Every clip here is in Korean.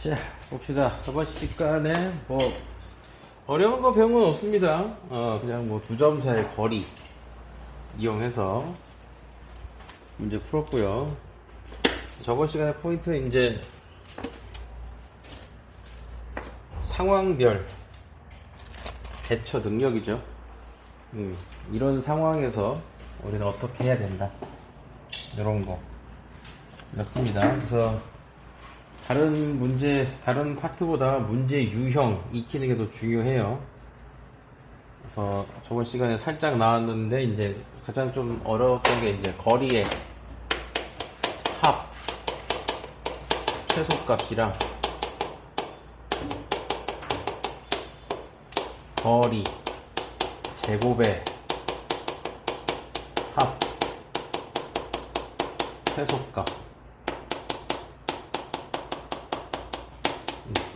자, 봅시다. 저번 시간에 뭐 어려운 거 배운 건 없습니다. 그냥 뭐 두 점 사이의 거리 이용해서 문제 풀었고요. 저번 시간에 포인트는 이제 상황별 대처 능력이죠. 이런 상황에서 우리는 어떻게 해야 된다. 이런 거. 였습니다. 그래서 다른 문제, 다른 파트보다 문제 유형 익히는 게 더 중요해요. 그래서 저번 시간에 살짝 나왔는데, 이제 가장 좀 어려웠던 게 이제 거리의 합, 최소값이랑 거리, 제곱의 합, 최소값.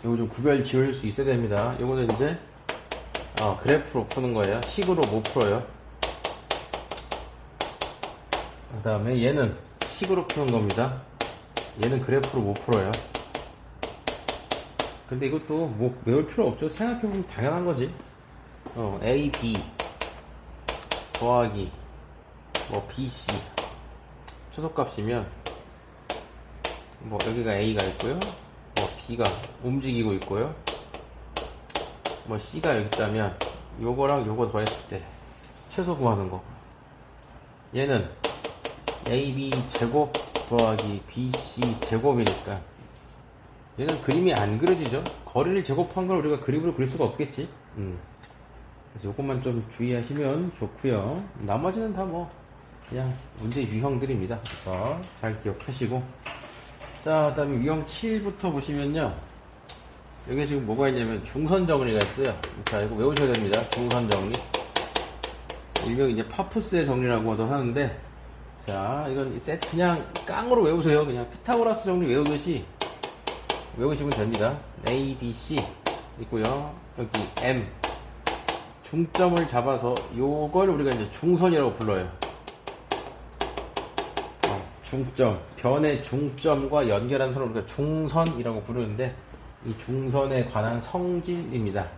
이거 좀 구별 지을 수 있어야 됩니다. 이거는 이제 그래프로 푸는 거예요. 식으로 못 풀어요. 그 다음에 얘는 식으로 푸는 겁니다. 얘는 그래프로 못 풀어요. 근데 이것도 뭐 외울 필요 없죠. 생각해보면 당연한 거지. A, B 더하기 뭐 B, C 최소값이면 뭐 여기가 A가 있고요, 뭐 B가 움직이고 있고요, 뭐 C가 여기 있다면 요거랑 요거 더했을 때 최소 구하는 거. 얘는 AB 제곱 더하기 BC 제곱이니까 얘는 그림이 안 그려지죠. 거리를 제곱한 걸 우리가 그림으로 그릴 수가 없겠지. 그래서 요것만 좀 주의하시면 좋고요. 나머지는 다 뭐 그냥 문제 유형들입니다. 그래서 잘 기억하시고, 자, 그 다음에 유형 7부터 보시면요, 여기 지금 뭐가 있냐면 중선 정리가 있어요. 자, 이거 외우셔야 됩니다. 중선 정리. 일명 이제 파푸스의 정리라고도 하는데, 자, 이건 세트 그냥 깡으로 외우세요. 그냥 피타고라스 정리 외우듯이 외우시면 됩니다. A, B, C 있고요. 여기 M 중점을 잡아서 요걸 우리가 이제 중선이라고 불러요. 중점, 변의 중점과 연결한 선을 우리가 중선이라고 부르는데, 이 중선에 관한 성질입니다.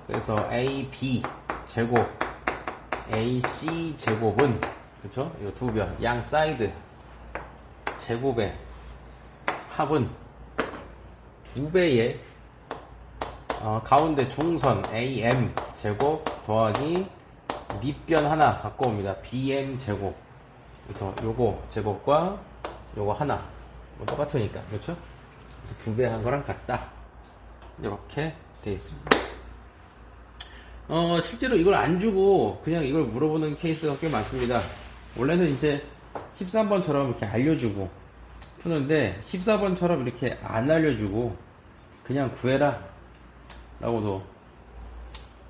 그래서 AB 제곱, AC 제곱은, 그렇죠? 이 두 변, 양 사이드 제곱의 합은 두 배의 가운데 중선 AM 제곱 더하기 밑변 하나 갖고 옵니다. BM 제곱. 그래서 요거 제곱과 요거 하나 뭐 똑같으니까, 그렇죠? 그래서 두 배 한 거랑 같다. 이렇게 되어 있습니다. 실제로 이걸 안 주고 그냥 이걸 물어보는 케이스가 꽤 많습니다. 원래는 이제 13번처럼 이렇게 알려주고 푸는데, 14번처럼 이렇게 안 알려주고 그냥 구해라 라고도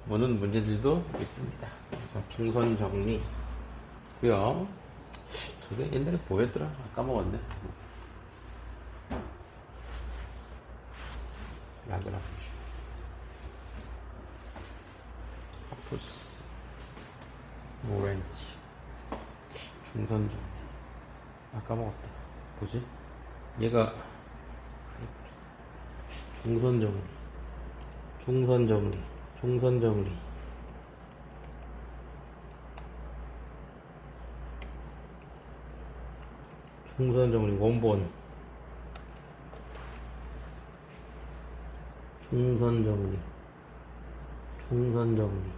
보는 문제들도 있습니다. 그래서 중선 정리고요. 저게 옛날에 뭐였더라? 까먹었네. 라그라프, 하푸스, 모렌치, 중선 정리. 까먹었다. 뭐지? 얘가 중선 정리, 중선 정리, 중선 정리. 중선 정리 원본, 중선 정리, 중선 정리,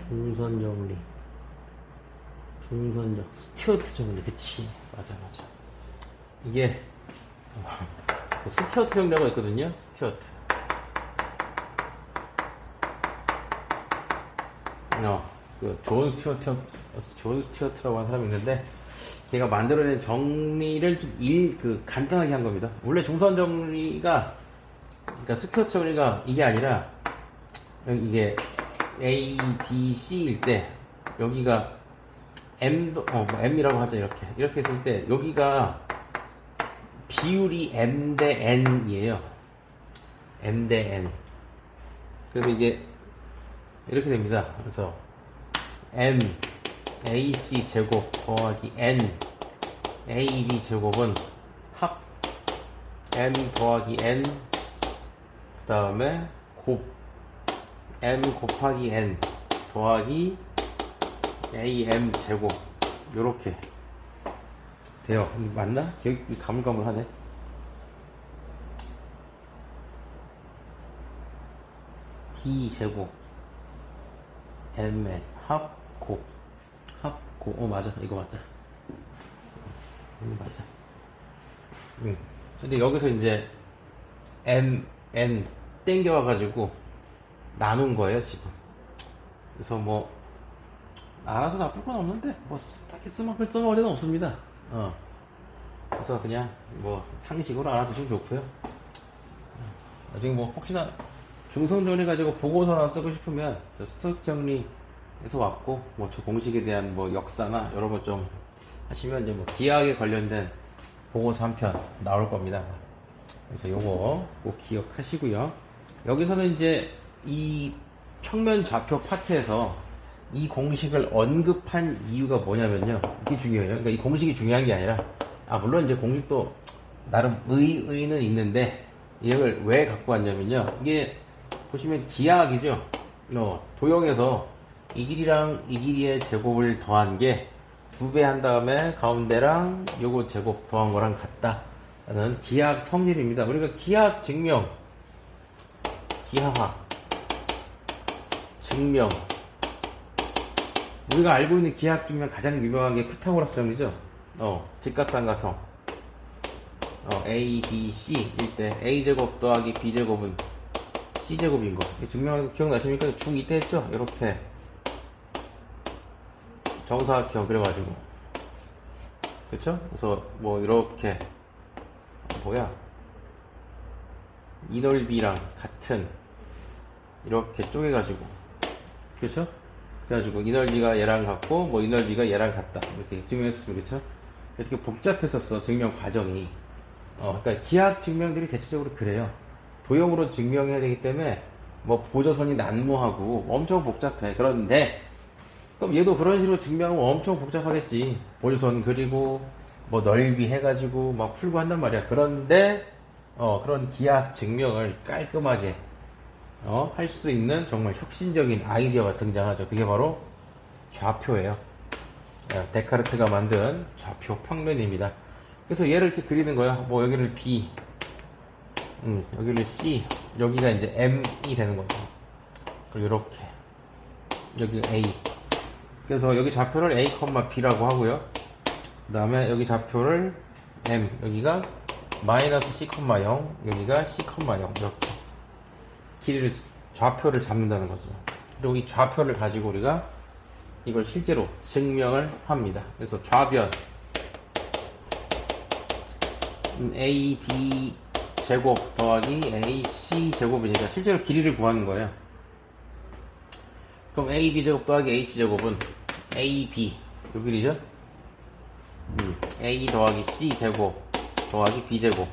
중선 정리, 중선 정리, 스튜어트 정리. 그치, 맞아. 이게 스튜어트 정리라고 있거든요. 스튜어트. 그 존 스튜어트라고 하는 사람이 있는데, 걔가 만들어낸 정리를 좀 간단하게 한 겁니다. 원래 중선 정리가, 그러니까 스튜어트 정리가 이게 아니라, 이게 A, B, C일 때, 여기가 M이라고 하자, 이렇게 했을 때, 여기가 비율이 M 대 N이에요. M 대 N. 그래서 이게 이렇게 됩니다. 그래서 M AC 제곱 더하기 N AB 제곱은 합 m 더하기 n 그 다음에 곱 m 곱하기 n 더하기 am 제곱 요렇게 돼요. 맞나? 여기 가물가물하네. d 제곱 mn 합곱 맞아. 이거 맞아. 맞아. 근데 여기서 이제 mn 땡겨와가지고 나눈 거예요 지금. 그래서 뭐 알아서 나쁠 건 없는데 뭐 딱히 쓸모할 데는 없습니다. 그래서 그냥 뭐 상식으로 알아두시면 좋고요. 나중에 뭐 혹시나 중성 정리가지고 보고서나 쓰고 싶으면 저 스토익 정리에서 왔고 뭐 저 공식에 대한 뭐 역사나 여러 거 좀 하시면 이제 뭐 기하학에 관련된 보고서 한 편 나올 겁니다. 그래서 요거 꼭 기억하시고요. 여기서는 이제 이 평면 좌표 파트에서 이 공식을 언급한 이유가 뭐냐면요. 이게 중요해요. 그러니까 이 공식이 중요한 게 아니라, 물론 이제 공식도 나름 의의는 있는데, 이걸 왜 갖고 왔냐면요. 이게 보시면 기하학이죠. 도형에서 이 길이랑 이 길이의 제곱을 더한 게 2배 한 다음에 가운데랑 요거 제곱 더한 거랑 같다 라는 기하학 성질입니다. 우리가 기하학 증명, 기하학 증명, 우리가 알고 있는 기하학 증명 가장 유명한 게 피타고라스 정리죠. 직각삼각형 A, B, C 일 때 A제곱 더하기 B제곱은 C제곱인 거 증명하는 거 기억나십니까? 중2 때 했죠? 이렇게 정사각형 그래가지고 그쵸? 그래서 뭐 이렇게 이 넓이랑 같은 이렇게 쪼개가지고 그쵸? 그래가지고 이 넓이가 얘랑 같고 뭐 이 넓이가 얘랑 같다 이렇게 증명했었죠. 그쵸? 이렇게 복잡했었어 증명 과정이. 그러니까 기하학 증명들이 대체적으로 그래요. 도형으로 증명해야 되기 때문에 뭐 보조선이 난무하고 엄청 복잡해. 그런데 그럼 얘도 그런 식으로 증명하면 엄청 복잡하겠지. 보조선 그리고 뭐 넓이 해가지고 막 풀고 한단 말이야. 그런데 그런 기하학 증명을 깔끔하게 할 수 있는 정말 혁신적인 아이디어가 등장하죠. 그게 바로 좌표예요. 데카르트가 만든 좌표 평면입니다. 그래서 얘를 이렇게 그리는 거야. 뭐 여기를 B, 여기를 C, 여기가 이제 M이 되는 거죠. 그리고 이렇게 여기 A. 그래서 여기 좌표를 A, B라고 하고요. 그 다음에 여기 좌표를 M, 여기가 마이너스 C, 0, 여기가 C, 0 이렇게 길이를 좌표를 잡는다는 거죠. 그리고 이 좌표를 가지고 우리가 이걸 실제로 증명을 합니다. 그래서 좌변 A, B 제곱 더하기 A, C 제곱이니까 실제로 길이를 구하는 거예요. 그럼 A, B 제곱 더하기 A, C 제곱은 A, B 요 길이죠? A 더하기 C 제곱 더하기 B 제곱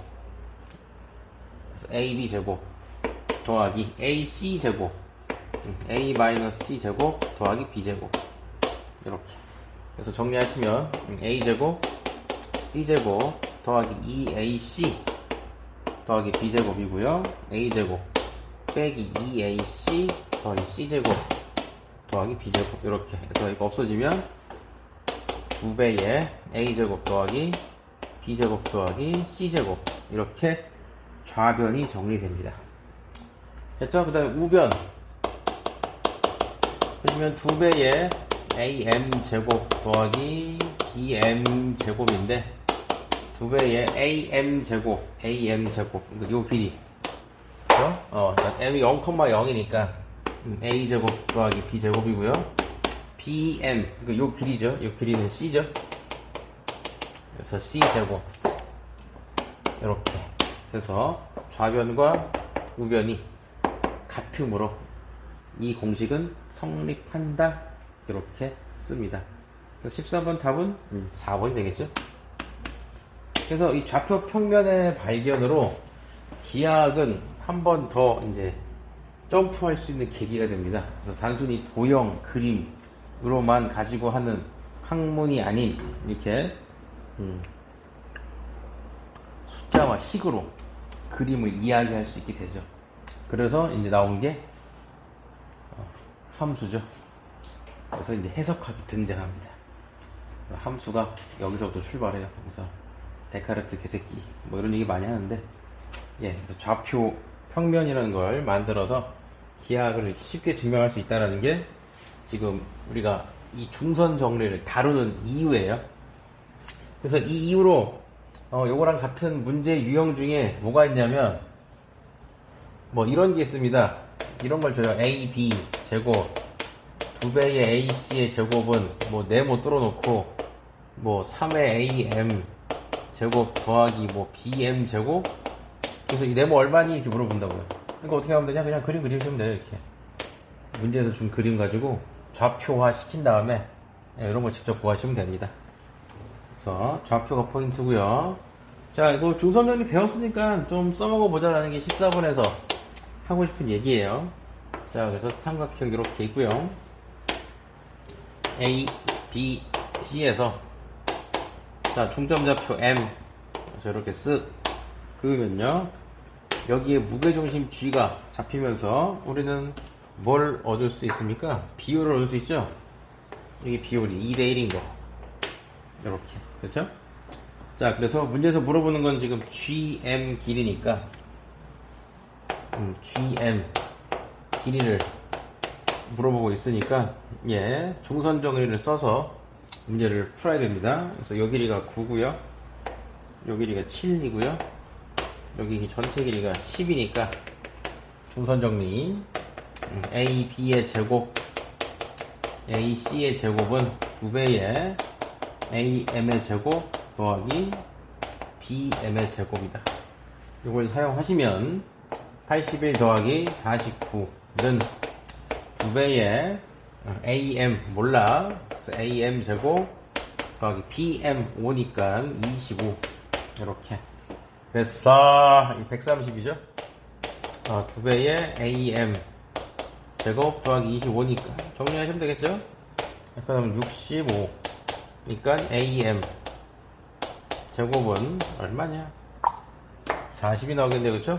그래서 A, B 제곱 더하기 A, C 제곱 A 마이너스 C 제곱 더하기 B 제곱 이렇게. 그래서 정리하시면 A 제곱 C 제곱 더하기 2AC 더하기 B 제곱이고요. A 제곱 빼기 2AC 더하기 C 제곱 더하기 B 제곱 이렇게 해서 이거 없어지면 2배의 A 제곱 더하기 B 제곱 더하기 C 제곱 이렇게 좌변이 정리됩니다. 됐죠? 그 다음에 우변 보시면 2배의 AM 제곱 더하기 BM 제곱인데 2배의 AM 제곱 요 길이 그죠? M이 0,0이니까 A 제곱 더하기 B 제곱이고요. BM 요 길이죠. 요 길이는 C죠. 그래서 C 제곱 이렇게 해서 좌변과 우변이 같으므로 이 공식은 성립한다 이렇게 씁니다. 그래서 13번 답은 4번이 되겠죠. 그래서 이 좌표 평면의 발견으로 기하학은 한 번 더 이제 점프할 수 있는 계기가 됩니다. 그래서 단순히 도형, 그림으로만 가지고 하는 학문이 아닌 이렇게 숫자와 식으로 그림을 이야기할 수 있게 되죠. 그래서 이제 나온 게 함수죠. 그래서 이제 해석학이 등장합니다. 함수가 여기서부터 출발해요. 그래서 데카르트 개새끼 뭐 이런 얘기 많이 하는데, 그래서 좌표 평면이라는 걸 만들어서 기하학을 쉽게 증명할 수 있다는 게 지금 우리가 이 중선 정리를 다루는 이유예요. 그래서 이 이유로 요거랑 같은 문제 유형 중에 뭐가 있냐면 뭐 이런 게 있습니다. 이런 걸 줘요. A, B 제곱 2배의 AC의 제곱은 뭐 네모 뚫어놓고 뭐 3의 AM 제곱 더하기 뭐 BM 제곱, 그래서 이 네모 얼마니 이렇게 물어본다고요. 그러니까 어떻게 하면 되냐? 그냥 그림 그리시면 돼요. 이렇게 문제에서 준 그림 가지고 좌표화 시킨 다음에 이런 걸 직접 구하시면 됩니다. 그래서 좌표가 포인트고요. 자, 이거 중선정리 배웠으니까 좀 써먹어 보자라는 게 14번에서 하고 싶은 얘기예요. 자, 그래서 삼각형 이렇게 있고요. A, B, C에서 자, 중점좌표 M 그래서 이렇게 쓱 그으면요, 여기에 무게중심 G가 잡히면서 우리는 뭘 얻을 수 있습니까? 비율을 얻을 수 있죠? 이게 비율이 2대1인 거. 이렇게. 그렇죠? 자, 그래서 문제에서 물어보는 건 지금 GM 길이니까 GM 길이를 물어보고 있으니까 중선 정리를 써서 문제를 풀어야 됩니다. 그래서 요 길이가 9고요. 요 길이가 7이고요. 여기 전체 길이가 10이니까 중선 정리 AB의 제곱 AC의 제곱은 2배의 AM의 제곱 더하기 BM의 제곱이다. 이걸 사용하시면 81 더하기 49는 2배의 AM 몰라. 그래서 AM 제곱 더하기 BM 5니까 25 이렇게 됐어. 130이죠. 2배의 AM 제곱 더하기 25니까 정리하시면 되겠죠. 그럼 65 그러니까 AM 제곱은 얼마냐? 40이 나오겠네요. 그쵸?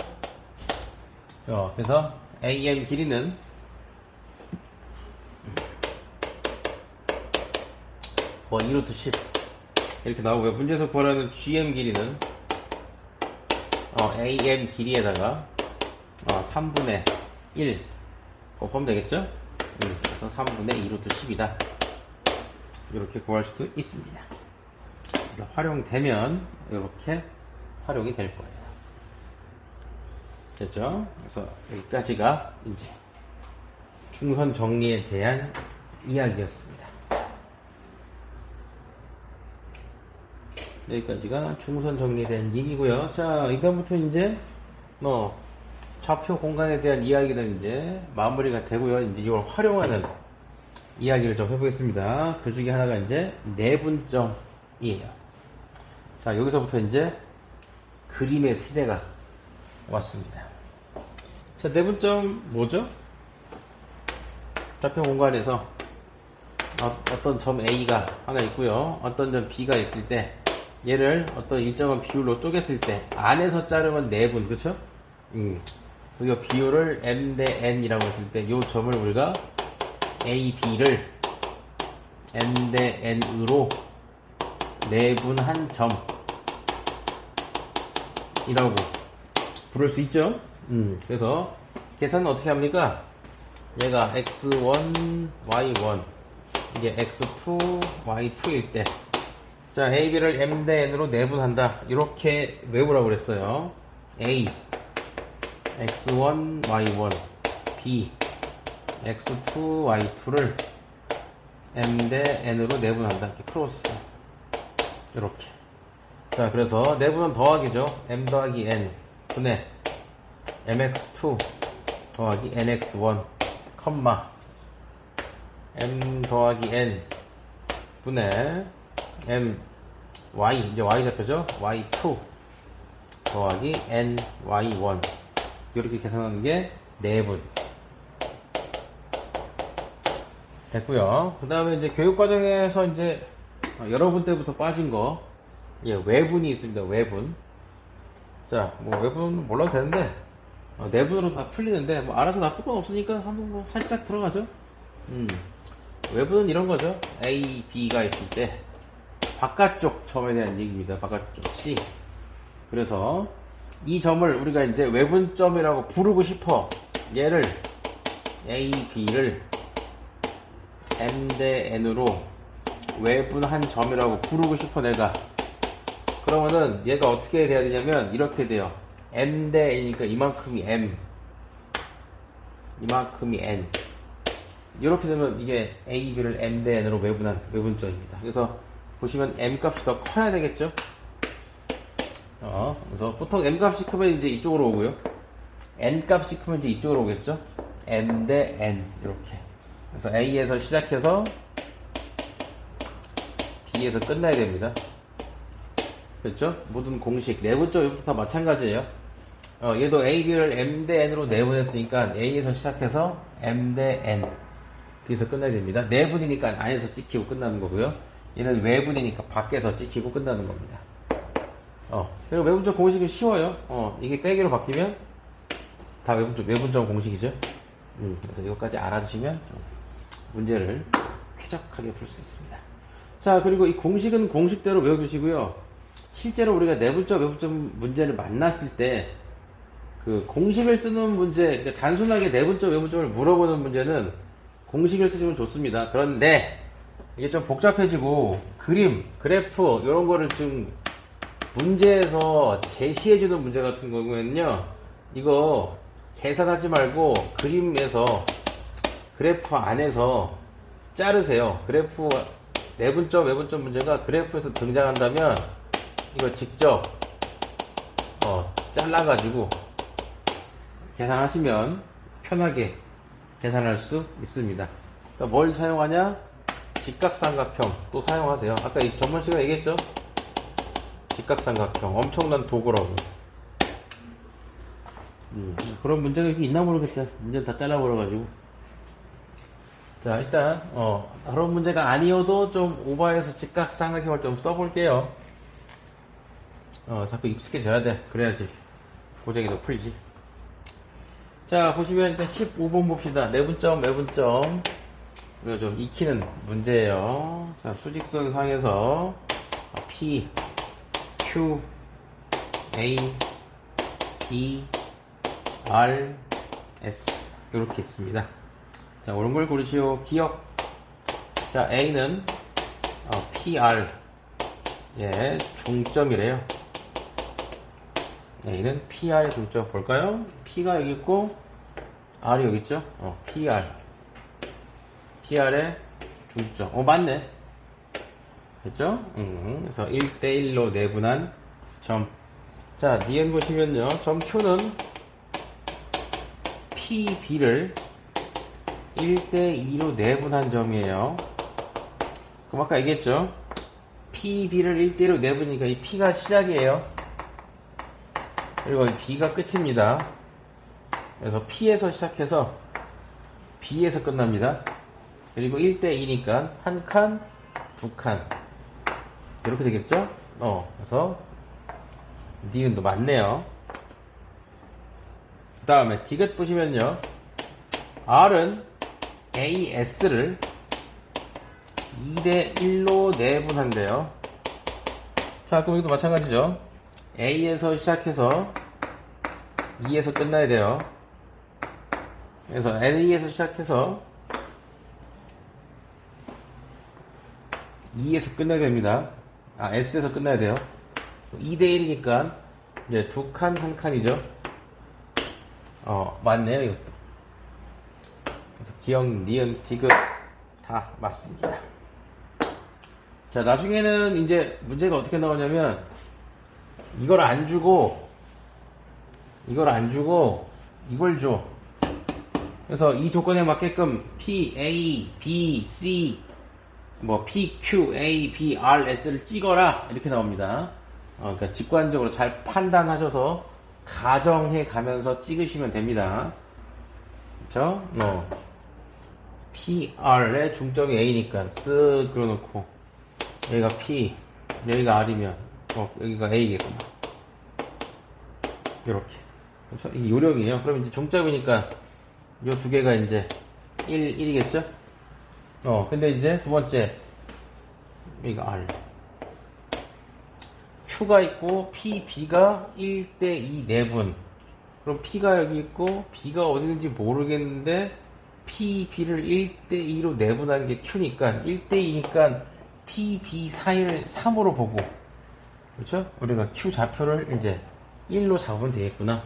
그래서 AM 길이는 뭐 2루트 10 이렇게 나오고요. 문제에서 구하라는 GM 길이는 AM 길이에다가 3분의 1 곱하면 되겠죠? 그래서 3분의 2루트 10이다. 이렇게 구할 수도 있습니다. 그래서 활용되면 이렇게 활용이 될 거예요. 됐죠? 그래서 여기까지가 이제 중선 정리에 대한 이야기였습니다. 여기까지가 중선 정리에 대한 얘기고요. 자, 이다음부터 이제 좌표 공간에 대한 이야기는 이제 마무리가 되고요. 이제 이걸 활용하는 이야기를 좀 해보겠습니다. 그 중에 하나가 이제 내분점이에요. 자, 여기서부터 이제 그림의 시대가 왔습니다. 자, 내분점 뭐죠? 좌표 공간에서 어떤 점 A가 하나 있고요. 어떤 점 B가 있을 때 얘를 어떤 일정한 비율로 쪼갰을 때 안에서 자르면 내분, 그쵸? 그래서 이 비율을 M 대 N이라고 했을 때 이 점을 우리가 A, B를 M 대 N으로 내분한 점이라고 부를 수 있죠. 그래서 계산은 어떻게 합니까? 얘가 x1, y1 이게 x2, y2일 때 자, A, B를 M 대 N으로 내분한다. 이렇게 외우라고 그랬어요. A x1, y1 B x2, y2를 M 대 N으로 내분한다. 이렇게 크로스 이렇게. 자, 그래서 내분은 더하기죠. M 더하기 N 분의 mx2 더하기 nx1 컴마 m 더하기 n 분의 m y 이제 y 잡혀죠. y2 더하기 n y1 이렇게 계산하는 게 내분 됐고요. 그 다음에 이제 교육과정에서 이제 여러분 때부터 빠진 거 외분이 있습니다. 외분 자, 뭐 외부는 몰라도 되는데 내분으로 다 풀리는데 뭐 알아서 나쁠 건 없으니까 한번 뭐 살짝 들어가죠. 외부는 이런 거죠. A, B가 있을 때 바깥쪽 점에 대한 얘기입니다. 바깥쪽 C. 그래서 이 점을 우리가 이제 외분점이라고 부르고 싶어. 얘를 A, B를 M 대 N으로 외분한 점이라고 부르고 싶어 내가. 그러면은 얘가 어떻게 돼야 되냐면 이렇게 돼요. M 대 N이니까 이만큼이 M, 이만큼이 N. 이렇게 되면 이게 A, B를 M 대 N으로 외분한 외분점입니다. 그래서 보시면 M 값이 더 커야 되겠죠? 그래서 보통 M 값이 크면 이제 이쪽으로 오고요. N 값이 크면 이제 이쪽으로 오겠죠? M 대 N 이렇게. 그래서 A에서 시작해서 B에서 끝나야 됩니다. 그렇죠? 모든 공식 내분점 외부터 다 마찬가지예요. 얘도 A, B를 M 대 N으로 내분했으니까 A에서 시작해서 M 대 N B에서 끝나야 됩니다. 내분이니까 안에서 찍히고 끝나는 거고요. 얘는 외분이니까 밖에서 찍히고 끝나는 겁니다. 그리고 외분점 공식이 쉬워요. 이게 빼기로 바뀌면 다 외분점 공식이죠. 그래서 이것까지 알아두시면 좀 문제를 쾌적하게 풀 수 있습니다. 자, 그리고 이 공식은 공식대로 외워두시고요. 실제로 우리가 내분점, 외분점 문제를 만났을 때 그 공식을 쓰는 문제, 그러니까 단순하게 내분점, 외분점을 물어보는 문제는 공식을 쓰시면 좋습니다. 그런데 이게 좀 복잡해지고 그림, 그래프 이런 거를 좀 문제에서 제시해주는 문제 같은 경우에는요, 이거 계산하지 말고 그림에서 그래프 안에서 자르세요. 그래프 내분점, 외분점 문제가 그래프에서 등장한다면 이거 직접 잘라가지고 계산하시면 편하게 계산할 수 있습니다. 그러니까 뭘 사용하냐? 직각삼각형 또 사용하세요. 아까 이 전문 시간에 얘기했죠? 직각삼각형 엄청난 도구라고. 그런 문제가 있나 모르겠다. 문제는 다 잘라버려가지고. 자, 일단 그런 문제가 아니어도 좀 오버해서 직각삼각형을 좀 써볼게요. 자꾸 익숙해져야 돼. 그래야지 고쟁이도 풀지. 자, 보시면 일단 15번 봅시다. 내분점, 외분점. 이거 좀 익히는 문제예요. 자, 수직선 상에서 P, Q, A, B, R, S 이렇게 있습니다. 자, 옳은 걸 고르시오. 기억. 자, A는 PR 예, 중점이래요. A는 PR의 중점 볼까요? P가 여기 있고 R이 여기 있죠? PR의 중점. 맞네. 됐죠? 그래서 1대1로 내분한 점. 자, DN 보시면요. 점 Q는 PB를 1대2로 내분한 점이에요. 그럼 아까 얘기했죠? PB를 1대1로 내분이니까 이 P가 시작이에요. 그리고 B가 끝입니다. 그래서 P에서 시작해서 B에서 끝납니다. 그리고 1대2니까 한 칸, 두 칸 이렇게 되겠죠? 그래서 니은도 맞네요. 그 다음에 디귿 보시면요. R은 AS를 2대1로 내분한대요. 자, 그럼 이것도 마찬가지죠. A에서 시작해서 2에서 끝나야 돼요. 그래서 A에서 시작해서 2에서 끝나야 됩니다. S에서 끝나야 돼요. 2대1이니까 이제 두 칸, 한 칸이죠. 맞네요, 이것도. 그래서 기억, 니은, 디귿 다 맞습니다. 자, 나중에는 이제 문제가 어떻게 나오냐면 이걸 안 주고 이걸 줘. 그래서 이 조건에 맞게끔 P, A, B, C P, Q, A, B, R, S를 찍어라 이렇게 나옵니다. 그러니까 직관적으로 잘 판단하셔서 가정해 가면서 찍으시면 됩니다. 그쵸? P, R의 중점이 A니까 쓱 그려놓고 여기가 P, 여기가 R이면 여기가 A겠구나. 이렇게. 그렇죠? 이게 요령이에요. 그럼 이제 종점이니까 요 두 개가 이제 1이겠죠? 근데 이제 두 번째, 이거 R. Q가 있고, P, B가 1대2 내분. 그럼 P가 여기 있고, B가 어디 있는지 모르겠는데, P, B를 1대2로 내분하는 게 Q니까, 1대2니까 P, B 사이를 3으로 보고, 그렇죠? 우리가 Q 좌표를 이제 1로 잡으면 되겠구나.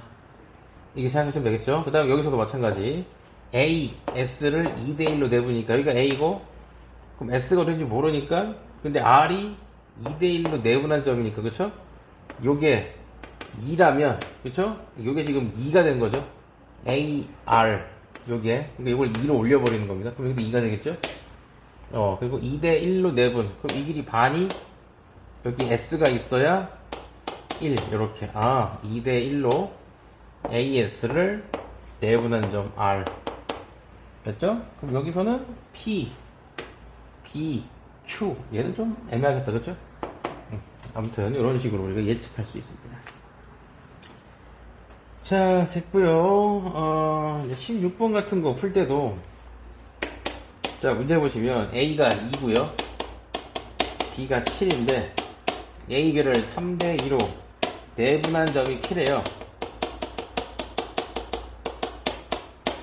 이게 생각하시면 되겠죠? 그 다음 여기서도 마찬가지. A, S를 2대1로 내보니까 여기가 A고, 그럼 S가 어딘지 모르니까, 근데 R이 2대1로 내분한 점이니까, 그쵸? 요게 2라면, 그쵸? 요게 지금 2가 된 거죠? A, R. 요게. 그러니까 이걸 2로 올려버리는 겁니다. 그럼 여기도 2가 되겠죠? 그리고 2대1로 내분. 그럼 이 길이 반이, 여기 S가 있어야 1. 요렇게. 2대1로 AS를 내분한 점 R. 됐죠? 그럼 여기서는 P, B, Q. 얘는 좀 애매하겠다, 그쵸? 아무튼, 이런 식으로 우리가 예측할 수 있습니다. 자, 됐고요. 이제 16번 같은 거 풀 때도, 자, 문제 보시면 A가 2고요. B가 7인데, A, B를 3대2로 내분한 점이 P래요.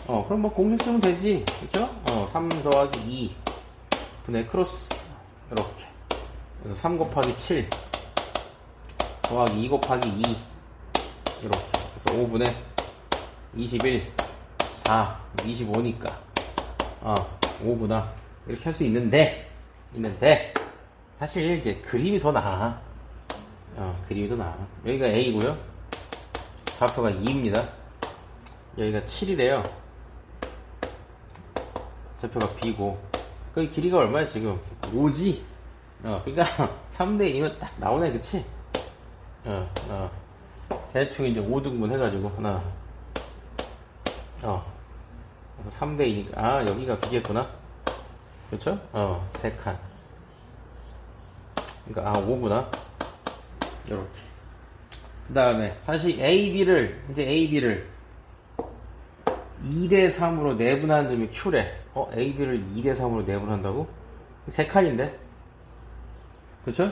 그럼 뭐 공식 쓰면 되지. 그쵸? 3 더하기 2 분의 크로스. 이렇게. 그래서 3 곱하기 7 더하기 2 곱하기 2. 이렇게. 그래서 5분의 21, 4, 25니까. 5구나. 이렇게 할 수 있는데, 사실 이게 그림이 더 나아. 그림이 더 나아. 여기가 A고요. 좌표가 2입니다. 여기가 7이래요. 좌표가 B고. 그 길이가 얼마야, 지금? 5지? 그러니까 3대 2면 딱 나오네, 그치? 대충 이제 5등분 해가지고, 하나. 그래서 3대 2니까, 여기가 B겠구나? 그쵸? 3칸. 그러니까, 5구나. 요렇게. 그 다음에, 다시 AB를 2대3으로 내분하는 점이 Q래. AB를 2대3으로 내분한다고? 3칸인데? 그쵸?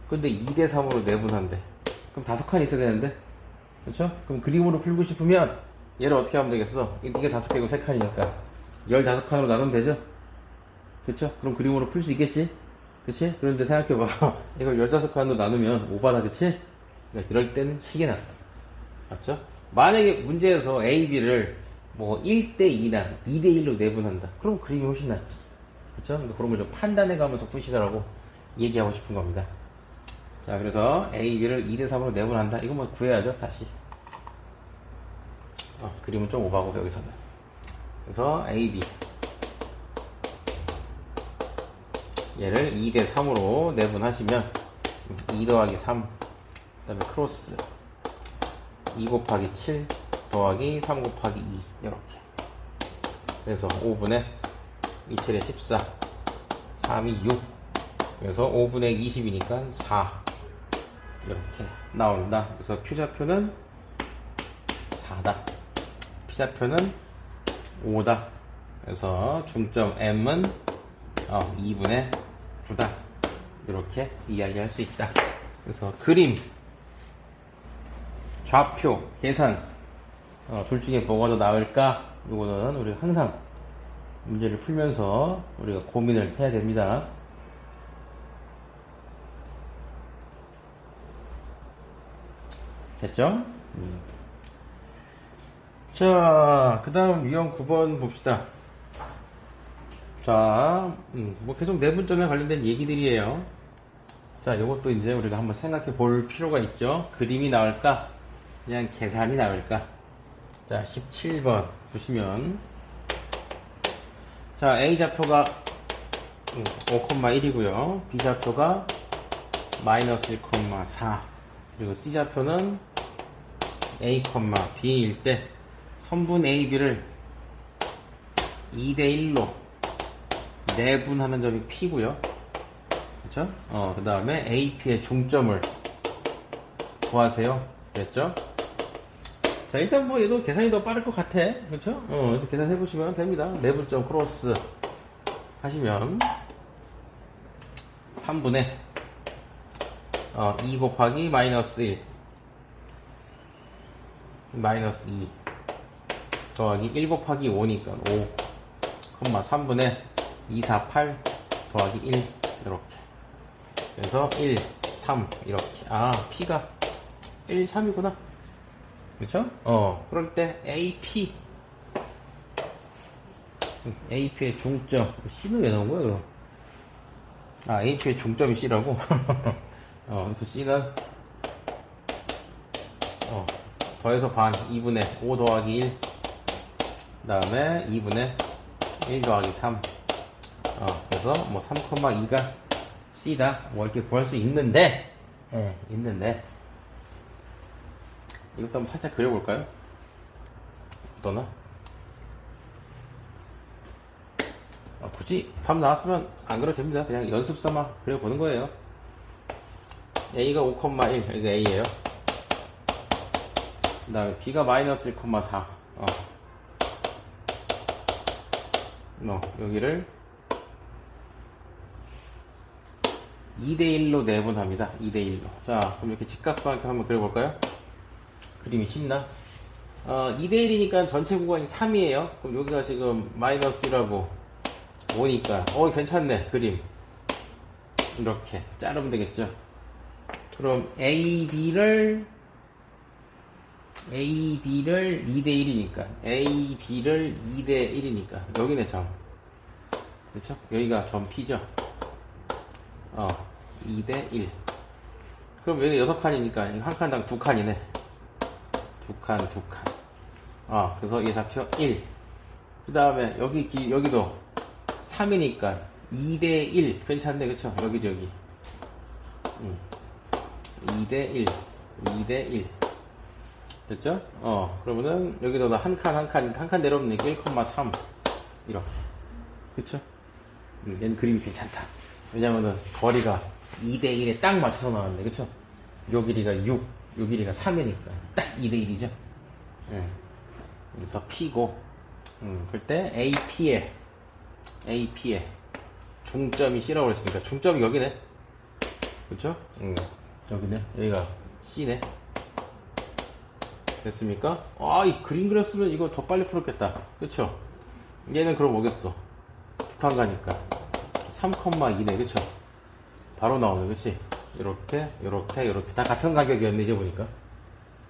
근데 2대3으로 내분한대. 그럼 5칸 있어야 되는데? 그쵸? 그럼 그림으로 풀고 싶으면 얘를 어떻게 하면 되겠어? 이게 5개고 3칸이니까 15칸으로 나누면 되죠? 그쵸? 그럼 그림으로 풀 수 있겠지? 그치? 그런데 생각해봐. 이걸 15칸으로 나누면 오바다, 그치? 그러니까 이럴 때는 시계 났어. 맞죠? 만약에 문제에서 A, B를 뭐 1대2나 2대1로 내분한다. 그럼 그림이 훨씬 낫지. 그쵸? 그러니까 그런 걸 좀 판단해 가면서 푸시더라고 얘기하고 싶은 겁니다. 자, 그래서 A, B를 2대3으로 내분한다. 이거 뭐 구해야죠, 다시. 그림은 좀 오바고, 여기서는. 그래서 A, B. 얘를 2대3으로 내분하시면 2 더하기 3, 그 다음에 크로스 2 곱하기 7 더하기 3 곱하기 2 이렇게. 그래서 5분의 2칠에 14, 3이 6. 그래서 5분의 20이니까 4 이렇게 나온다. 그래서 Q좌표는 4다. P좌표는 5다. 그래서 중점 M은 2분의 9다. 이렇게 이야기할 수 있다. 그래서 그림, 좌표, 계산, 둘 중에 뭐가 더 나을까? 이거는 우리가 항상 문제를 풀면서 우리가 고민을 해야 됩니다. 됐죠? 자, 그 다음 유형 9번 봅시다. 자, 뭐 계속 내분점에 관련된 얘기들이에요. 자, 이것도 이제 우리가 한번 생각해 볼 필요가 있죠. 그림이 나올까? 그냥 계산이 나올까? 자, 17번 보시면, 자, A 좌표가 5,1이고요. B 좌표가 마이너스 1,4. 그리고 C 좌표는 A, B일 때 선분 A, B를 2대1로 내분하는 점이 P고요. 그쵸? 그 다음에 AP의 종점을 구하세요. 그랬죠? 자, 일단 뭐 얘도 계산이 더 빠를 것 같아. 그렇죠? 그래서 계산해 보시면 됩니다. 내분점 크로스 하시면 3분의 2 곱하기 마이너스 1 마이너스 2 더하기 1 곱하기 5니까 5 3분의 248 더하기 1 이렇게. 그래서 1 3 이렇게. P가 1 3이구나. 그렇죠? 그럴 때 AP의 중점 C는 왜 나온 거야 그럼? AP의 중점이 C라고? 그래서 C는 더해서 반 2분의 5 더하기 1 그 다음에 2분의 1 더하기 3 그래서 뭐 3,2가 C다 뭐 이렇게 구할 수 있는데 있는데 이것도 한번 살짝 그려볼까요? 어떠나? 굳이 답 나왔으면 안 그려도 됩니다. 그냥 연습 삼아 그려보는 거예요. A가 5,1 여기가 A예요. 그 다음에 B가 마이너스 1,4 여기를 2대1로 내분합니다. 2대1로. 자, 그럼 이렇게 직각삼각형 한번 그려볼까요? 그림이 쉽나? 2대1이니까 전체 구간이 3이에요. 그럼 여기가 지금 마이너스 1하고 5니까, 괜찮네, 그림. 이렇게 자르면 되겠죠. 그럼 AB를 2대1이니까, AB를 2대1이니까, 여기네 점. 그렇죠? 여기가 점 P죠. 2대1. 그럼 여기 6칸이니까, 한 칸당 2칸이네. 2칸. 그래서 이게 잡혀 1. 그 다음에 여기도 3이니까 2대1. 괜찮네, 그쵸? 여기저기. 2대1. 됐죠? 그러면은 여기도 한 칸 내려오니까 1,3. 이렇게. 그쵸? 얘는 그림이 괜찮다. 왜냐면은 거리가 2대1에 딱 맞춰서 나왔는데, 그쵸? 요 길이가 6, 요 길이가 3이니까 딱 2대1이죠? 그래서 P고, 그때 AP의 중점이 C라고 그랬으니까 중점이 여기네. 그쵸? 여기네. 여기가 C네. 됐습니까? 이 그림 그렸으면 이거 더 빨리 풀었겠다. 그쵸? 얘는 그럼 뭐겠어? 북한 가니까 3,2네. 그쵸? 바로 나오네. 그치? 이렇게 다 같은 가격이었네, 이제 보니까.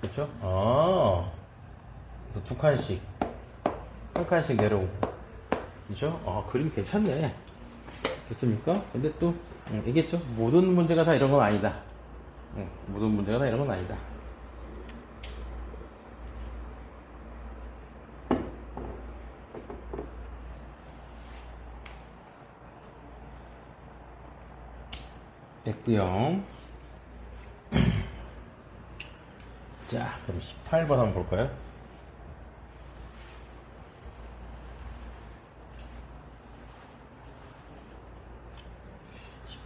그쵸? 그래서 2칸씩 한 칸씩 내려오고. 그쵸? 그림 괜찮네. 됐습니까? 근데 또 얘기했죠? 모든 문제가 다 이런 건 아니다. 모든 문제가 다 이런 건 아니다. 됐고요. 자, 그럼 18번 한번 볼까요?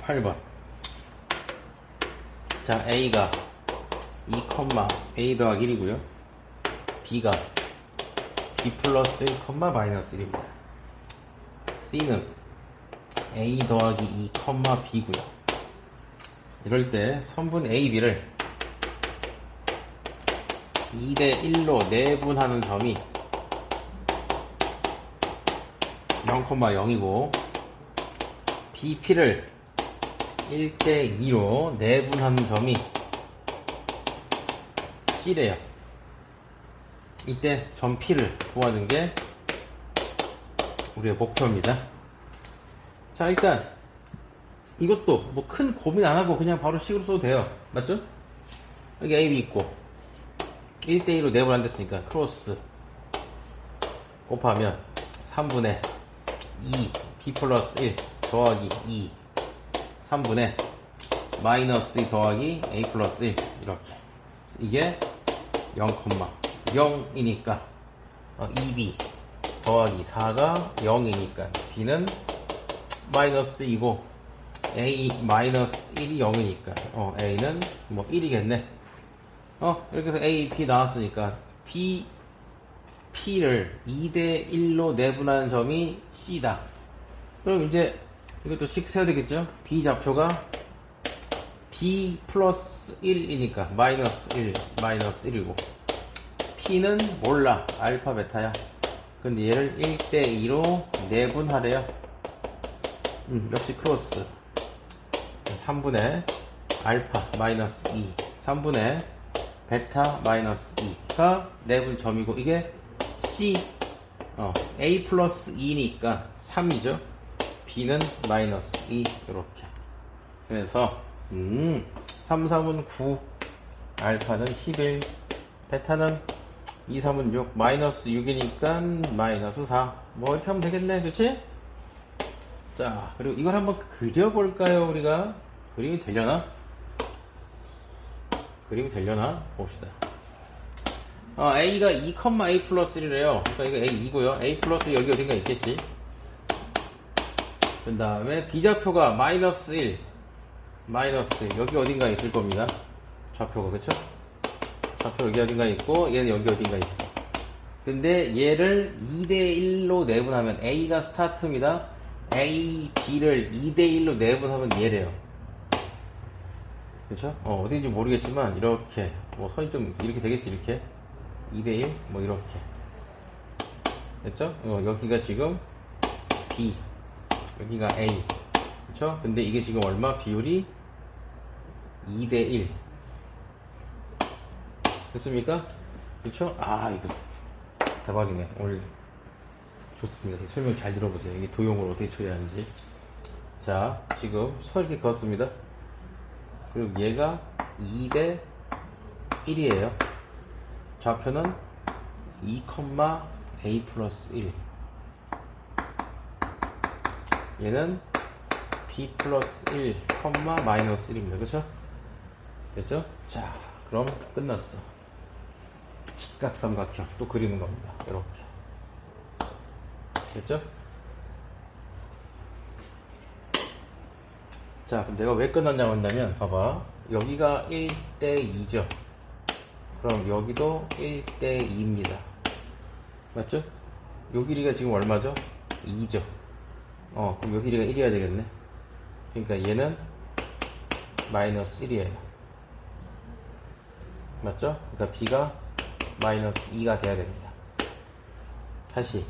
18번. 자, A가 2, A 더하기 1이고요. B가 B 플러스 1, 마이너스 1입니다. C는 A 더하기 2, B고요. 이럴 때 선분 AB를 2대1로 내분하는 점이 0,0이고 BP를 1대2로 내분하는 점이 C래요. 이때 점 P를 구하는 게 우리의 목표입니다. 자, 일단 이것도 뭐 큰 고민 안 하고 그냥 바로 식으로 써도 돼요. 맞죠? 여기 AB 있고 1대2로 내분 안 됐으니까 크로스 곱하면 3분의 2 B 플러스 1 더하기 2 3분의 마이너스 2 더하기 A 플러스 1 이렇게. 이게 0,0이니까 2B 더하기 4가 0이니까 B는 마이너스 2고 A 마이너스 1이 0이니까 A는 뭐 1이겠네. 이렇게 해서 A, B 나왔으니까 P를 2대 1로 내분하는 점이 C다. 그럼 이제 이것도 식 세야 되겠죠? B 좌표가 B 플러스 1이니까 마이너스 1, 마이너스 1이고 P는 몰라. 알파, 베타야. 근데 얘를 1대 2로 내분하래요. 역시 크로스. 3분의 알파 마이너스 2, 3분의 베타 마이너스 2가 내분점이고 이게 C A 플러스 2니까 3이죠. B는 마이너스 2 이렇게. 그래서 3, 3은 9, 알파는 11, 베타는 2, 3은 6, 마이너스 6이니까 마이너스 4. 뭐 이렇게 하면 되겠네, 그치? 자, 그리고 이걸 한번 그려볼까요, 우리가? 그림이 되려나? 그림이 되려나? 봅시다. A가 2, A 플러스 1이래요. 그러니까 이거 A2고요. A 플러스 여기 어딘가 있겠지. 그 다음에 B좌표가 마이너스 1, 마이너스 1. 여기 어딘가 있을 겁니다. 좌표가, 그쵸? 좌표 여기 어딘가 있고, 얘는 여기 어딘가 있어. 근데 얘를 2대1로 내분하면 A가 스타트입니다. A, B를 2대1로 내분하면 얘래요. 그쵸? 어딘지 모르겠지만, 이렇게. 뭐, 선이 좀, 이렇게 되겠지, 이렇게. 2대1, 뭐, 이렇게. 됐죠? 여기가 지금 B. 여기가 A. 그쵸? 근데 이게 지금 얼마? 비율이 2대1. 됐습니까? 그쵸? 이거. 대박이네. 오늘 좋습니다. 설명 잘 들어보세요. 이게 도형을 어떻게 처리하는지. 자, 지금 서 이렇게 그었습니다. 그리고 얘가 2대 1이에요. 좌표는 2, A 플러스 1. 얘는 B 플러스 1, 마이너스 1입니다. 그쵸? 됐죠? 자, 그럼 끝났어. 직각삼각형 또 그리는 겁니다. 이렇게. 됐죠? 자, 그럼 내가 왜 끝났냐고 한다면, 봐봐. 여기가 1대 2죠. 그럼 여기도 1대 2입니다. 맞죠? 요 길이가 지금 얼마죠? 2죠. 그럼 요 길이가 1이어야 되겠네. 그러니까 얘는 마이너스 1이에요. 맞죠? 그러니까 B가 마이너스 2가 돼야 됩니다. 다시.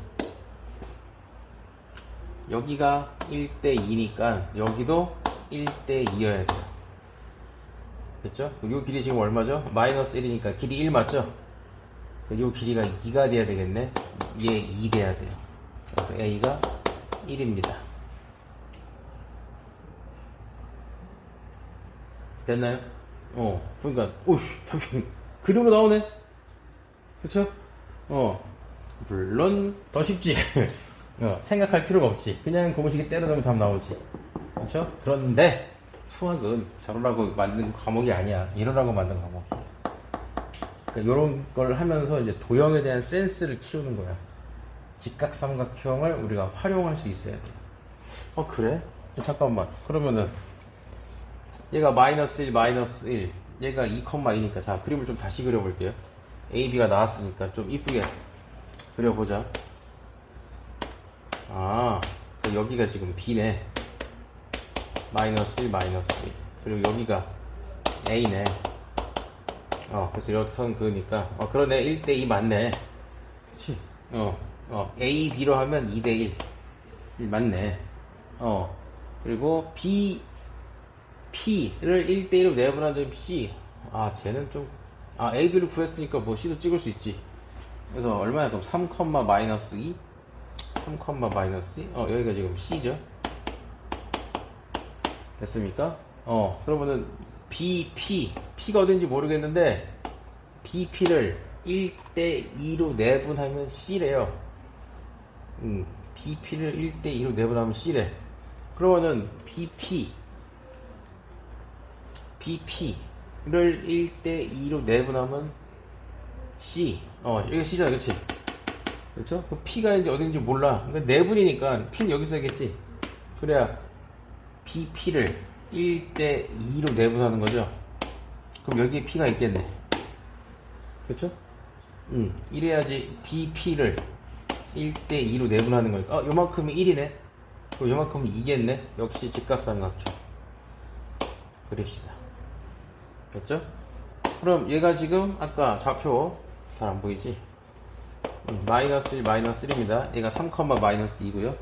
여기가 1대 2니까 여기도 1대 2여야 돼요. 됐죠? 요 길이 지금 얼마죠? 마이너스 1이니까 길이 1 맞죠? 요 길이가 2가 돼야 되겠네. 얘 2 돼야 돼요. 그래서 A가 1입니다. 됐나요? 그러니까, 그림으로 나오네? 그쵸? 물론, 더 쉽지. 생각할 필요가 없지. 그냥 고무식에 때려 넣으면 답 나오지. 그쵸? 그런데, 수학은 저러라고 만든 과목이 아니야. 이러라고 만든 과목이야. 그러니까 이런 걸 하면서 이제 도형에 대한 센스를 키우는 거야. 직각삼각형을 우리가 활용할 수 있어야 돼. 그래? 잠깐만. 그러면은, 얘가 마이너스 1, 마이너스 1. 얘가 2,2니까. 자, 그림을 좀 다시 그려볼게요. A, B가 나왔으니까 좀 이쁘게 그려보자. 여기가 지금 B네. 마이너스 1, 마이너스 1. 그리고 여기가 A네. 그래서 이렇게 선 그으니까. 그러네. 1대2 맞네. 그치? A, B로 하면 2대1. 1 맞네. 그리고 B, P를 1대1로 내분하는 C. 쟤는 좀, A, B를 구했으니까 뭐 C도 찍을 수 있지. 그래서 얼마야? 그럼 3, 마이너스 2? 3, 마이너스 2? 여기가 지금 C죠? 됐습니까? 그러면은 P가 어딘지 모르겠는데, P를 1대2로 내분하면 C래요. P를 1대2로 내분하면 C래. 그러면은 BP를 1대2로 내분하면 C. 여기가 C잖아, 그치? 그렇죠? 그 P가 이제 어딘지 몰라. 그러니까 내분이니까 P는 여기 써야겠지. 그래야 BP를 1대2로 내분하는 거죠. 그럼 여기에 P가 있겠네. 그렇죠? 이래야지 BP를 1대2로 내분하는 거니까 요만큼이 1이네. 그럼 요만큼은 2겠네. 역시 직각삼각형 그립시다. 됐죠? 그럼 얘가 지금 아까 좌표 잘 안 보이지? 마이너스 1, 마이너스 1입니다. 얘가 3, 마이너스 2고요.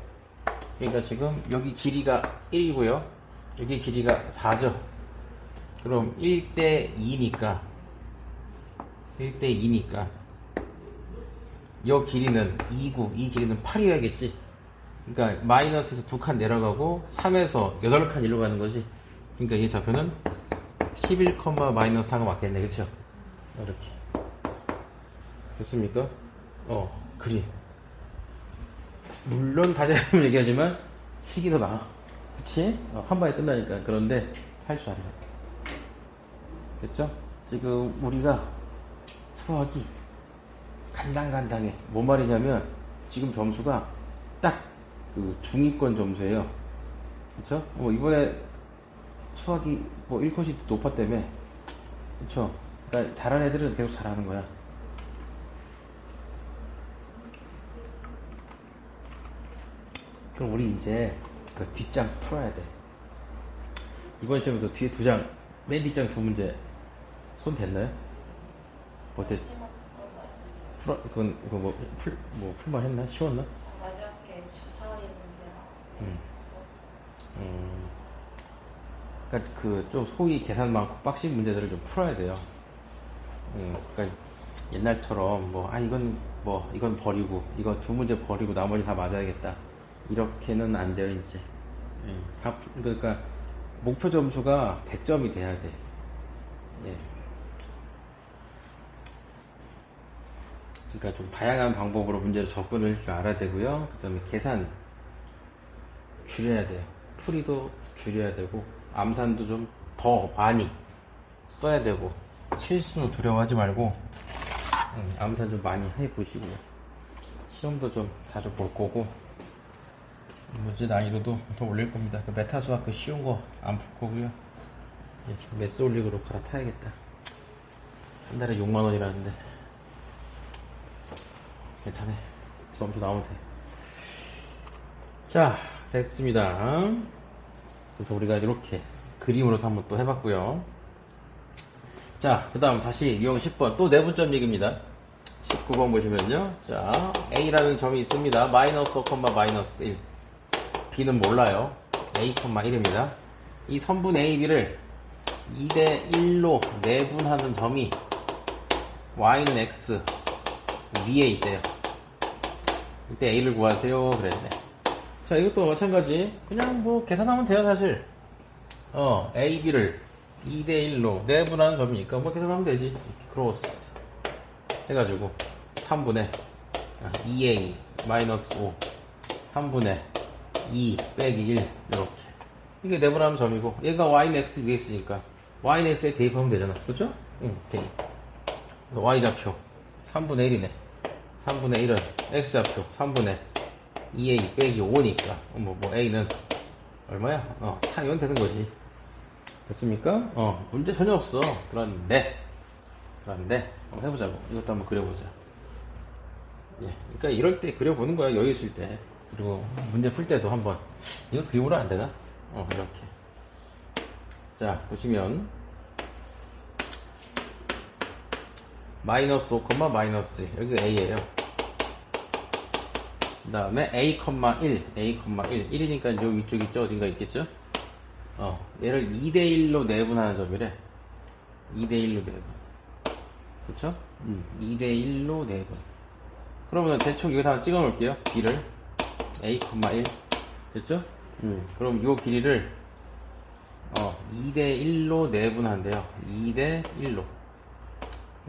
그러니까 지금 여기 길이가 1이고요. 여기 길이가 4죠. 그럼 1대2니까 이 길이는 2고 이 길이는 8이어야겠지. 그러니까 마이너스에서 2칸 내려가고 3에서 8칸 일로 가는 거지. 그러니까 이 좌표는 11, 마이너스 4가 맞겠네. 그쵸? 이렇게 됐습니까? 그림 물론 다시 한번 얘기하지만 식이 더 나아. 그치? 한 방에 끝나니까. 그런데 할 줄 알아요. 됐죠? 지금 우리가 수학이 간당간당해. 뭔 말이냐면 지금 점수가 딱 그 중위권 점수예요. 그쵸? 이번에 수학이 1컷이 높았다며. 그쵸? 그러니까 잘하는 애들은 계속 잘하는 거야. 그럼 우리 이제 그 뒷장 풀어야 돼. 이번 시험에서 뒤에 두 장, 맨 뒷장 두 문제 손 댔나요? 어땠? 그건 풀만 했나? 쉬웠나? 마지막에 주사위 문제랑 음. 그러니까 그 좀 소위 계산 많고 빡신 문제들을 좀 풀어야 돼요. 그러니까 옛날처럼 이건 버리고 이거 두 문제 버리고 나머지 다 맞아야겠다. 이렇게는 안 돼요 이제. 그러니까 목표 점수가 100점이 돼야 돼. 예. 그러니까 좀 다양한 방법으로 문제를 접근을 줄 알아야 되고요. 그 다음에 계산 줄여야 돼요. 풀이도 줄여야 되고 암산도 좀 더 많이 써야 되고 실수는 두려워하지 말고 암산 좀 많이 해보시고요. 시험도 좀 자주 볼 거고 문제 난이도도 더 올릴 겁니다. 그 메타 수학 그 쉬운 거 안 풀 거고요. 이제 좀 매스 올릭으로 갈아타야겠다. 한 달에 6만 원이라는데 괜찮아. 점수 나오면 돼. 자, 됐습니다. 그래서 우리가 이렇게 그림으로 한번 또 해봤고요. 자, 그 다음 다시 유형 10번 또 내분점 얘기입니다. 19번 보시면요. 자, A라는 점이 있습니다. 마이너스 5, 마이너스 1. B는 몰라요. A, 1입니다. 이 선분 A, B를 2대1로 내분하는 점이 Y는 X 위에 있대요. 이때 A를 구하세요. 그랬네. 자, 이것도 마찬가지. 그냥 계산하면 돼요, 사실. A, B를 2대1로 내분하는 점이니까 계산하면 되지. 크로스 해가지고 3분의 2A 마이너스 5 3분의 2 빼기 1 이렇게 이게 내분하는 점이고 얘가 Y는 X 위에 있으니까 Y는 X에 대입하면 되잖아. 그렇죠? 대입. Y좌표 3분의 1이네. 3분의 1은 X좌표 3분의 2A 빼기 5니까 A는 얼마야? 4면 되는 거지. 됐습니까? 문제 전혀 없어. 그런데 한번 해보자고. 이것도 한번 그려보자. 예, 그러니까 이럴 때 그려보는 거야. 여유 있을 때. 그리고 문제 풀 때도 한번 이거 그림으로 안 되나? 이렇게. 자, 보시면 마이너스 5, 마이너스 1 여기가 A예요. 그 다음에 A, 1 1이니까 요 위쪽 있죠? 어딘가 있겠죠? 얘를 2대1로 내분하는 점이래. 2대1로 내분. 그쵸? 2대1로 내분. 그러면 대충 여기다 한번 찍어 놓을게요. B를 A, 1 됐죠? 그럼 요 길이를 2대1로 내분한대요. 2대1로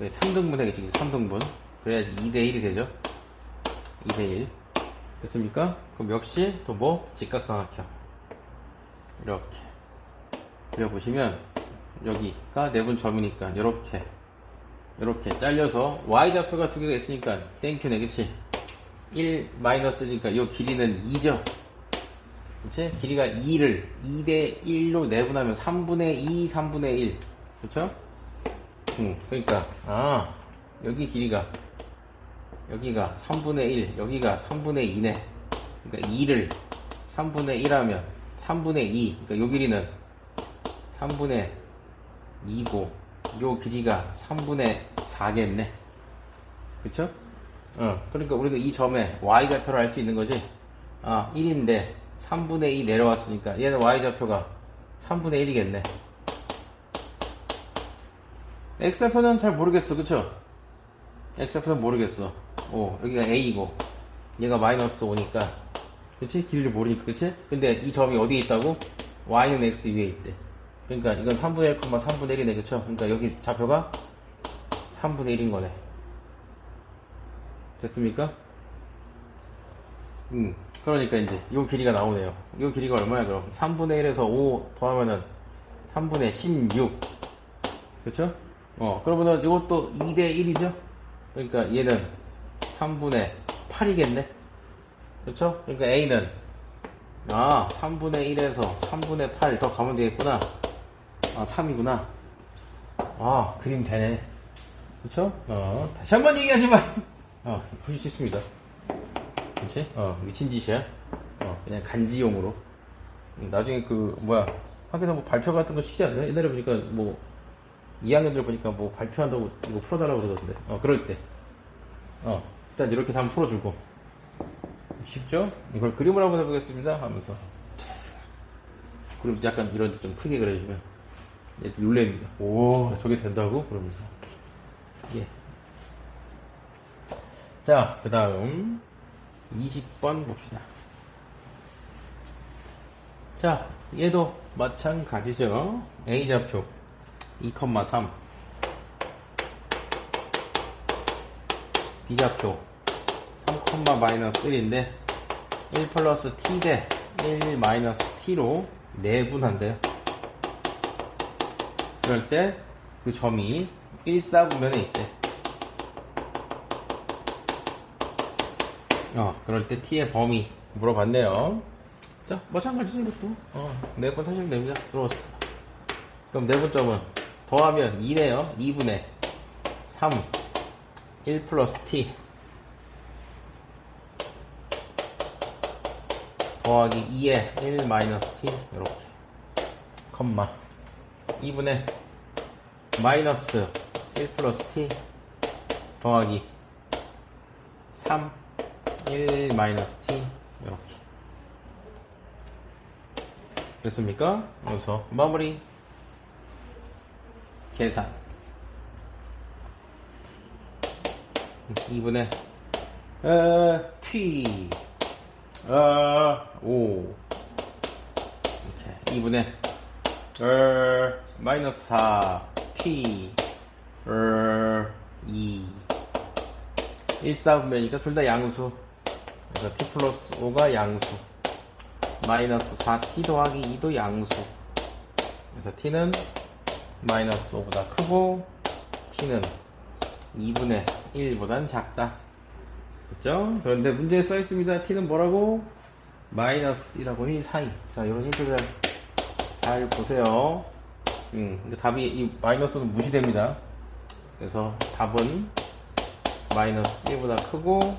3등분 해야겠지. 3등분 그래야지 2대1이 되죠. 2대1 됐습니까? 그럼 역시 또 직각삼각형 이렇게 그려보시면 여기가 내분점이니까 이렇게 잘려서 Y좌표가 두 개가 있으니까 땡큐네. 그치? 1 마이너스니까 이 길이는 2죠. 그치? 길이가 2를 2대1로 내분하면 3분의 2 3분의 1 그쵸? 그러니까 여기 길이가 여기가 3분의 1, 여기가 3분의 2네. 그러니까 2를 3분의 1하면 3분의 2, 그러니까 요 길이는 3분의 2고 요 길이가 3분의 4겠네. 그쵸? 그러니까 우리가 이 점에 y좌표를 알 수 있는 거지. 1인데 3분의 2 내려왔으니까 얘는 y좌표가 3분의 1이겠네. x좌표는 잘 모르겠어. 그쵸? x좌표는 모르겠어. 여기가 a이고 얘가 마이너스 5니까, 그치? 길이를 모르니까, 그치? 근데 이 점이 어디에 있다고? y는 x 위에 있대. 그러니까 이건 3분의 1, 3분의 1이네. 그쵸? 그러니까 여기 좌표가 3분의 1인 거네. 됐습니까? 그러니까 이제 요 길이가 나오네요. 요 길이가 얼마야 그럼? 3분의 1에서 5 더하면은 3분의 16. 그쵸? 그러면은 이것도 2대 1이죠? 그러니까 얘는 3분의 8이겠네? 그쵸? 그러니까 A는 3분의 1에서 3분의 8 더 가면 되겠구나. 3이구나. 그림 되네. 그쵸? 다시 한번 얘기하지 마. 풀기 쉽습니다. 그치? 미친 짓이야. 그냥 간지용으로. 나중에 학교에서 뭐 발표 같은 거 시키지 않나요? 옛날에 보니까 2학년들 보니까 발표한다고 이거 풀어달라고 그러던데. 그럴 때. 일단 이렇게 다 한번 풀어주고. 쉽죠? 이걸 그림을 한번 해보겠습니다. 하면서. 그럼 약간 이런 데 좀 크게 그려주면 얘들 놀랍니다. 오, 저게 된다고? 그러면서. 예. 자, 그 다음 20번 봅시다. 자, 얘도 마찬가지죠. A좌표 2,3, B좌표 3,-1인데 1 플러스 t 대 1 마이너스 t로 내분한대요. 그럴 때 그 점이 1사분면에 있대. 그럴 때 t의 범위 물어봤네요. 자, 마찬가지죠, 이것도. 네번 사실 됩니다. 들어왔어. 그럼 네분점은 더하면 2네요. 2분의 3, 1 플러스 t 더하기 2에 1 마이너스 t 이렇게 컴마 2분의 마이너스 1 플러스 t 더하기 3, 1 마이너스 t 이렇게 됐습니까? 그래서 마무리 계산 2분의 t 5 이렇게 2분의 마이너스 4 t 2 1사분면이니까 둘 다 양수. 그래서 t 플러스 5가 양수, 마이너스 4t 더하기 2도 양수. 그래서 t는 마이너스 5보다 크고 t는 2분의 1보단 작다. 그렇죠? 그런데 문제에 써있습니다. t는 뭐라고? 마이너스 1하고 1 사이. 자, 이런 힌트를 잘 보세요. 근데 답이 이 마이너스는 무시됩니다. 그래서 답은 마이너스 1보다 크고